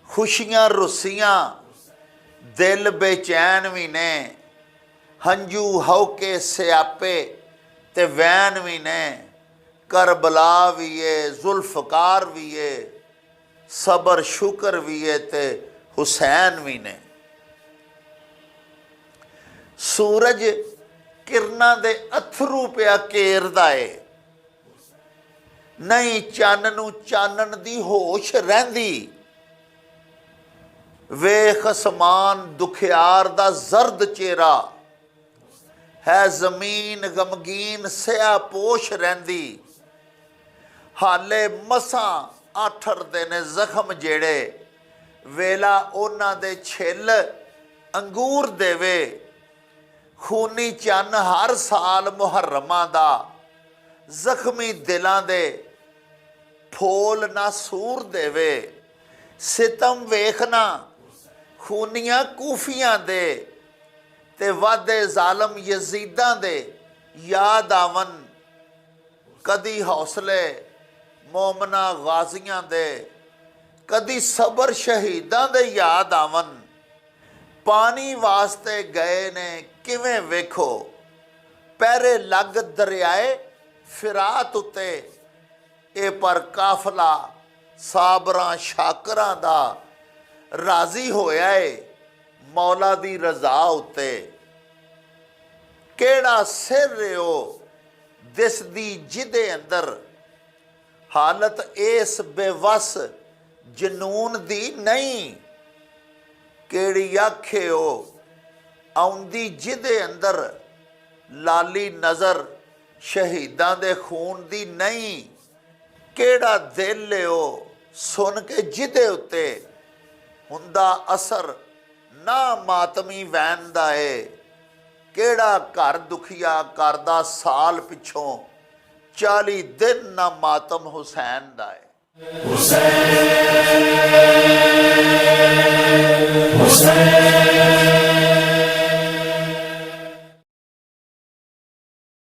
खुशियां रुसियां दिल बेचैन भी ने, हंजू हौके स्यापे ते वैन भी ने। करबला भी है, जुल्फकार भी है, सबर शुक्र भी है ते हुसैन भी ने। सूरज किरना दे अथरू पिया घेरदा है, नहीं चन्न नूं चानण दी होश रहिंदी। वेख असमान दुखियार दा जर्द चेहरा, है जमीन गमगीन स्या पोश रहिंदी। हाले मसां आठरदे ने जख्म जेड़े, वेला उन्हां दे छिल अंगूर देवे। खूनी चन्न हर साल मुहर्रमां दा, जख्मी दिलां दे फूल ना सूर देवे। सितम वेखना खूनियां कूफियां दे, ते वादे जालम यजीदां दे याद आवन। कदी हौसले मोमना गाजियां दे, कदी सबर शहीदां दे याद आवन। पानी वास्ते गए ने किवें वेखो, पैरे लग दरियाए फिरात उत्ते। ए पर काफला साबरां शाकरां दा, राजी होया है मौला दी रजा उत्ते। केड़ा सिर ओ दिसदी जिदे अंदर, हालत इस बेवस जनून दी नहीं। केड़ी आखे ओ आउंदी जिदे अंदर, लाली नज़र शहीदां दे खून दी नहीं। केड़ा दिल ओ सुन के जिदे उत्ते, हुंदा असर ना मातमी वैन दा है। केड़ा घर दुखिया करदा साल पिछों, 40 दिन ना मातम हुसैन दा है।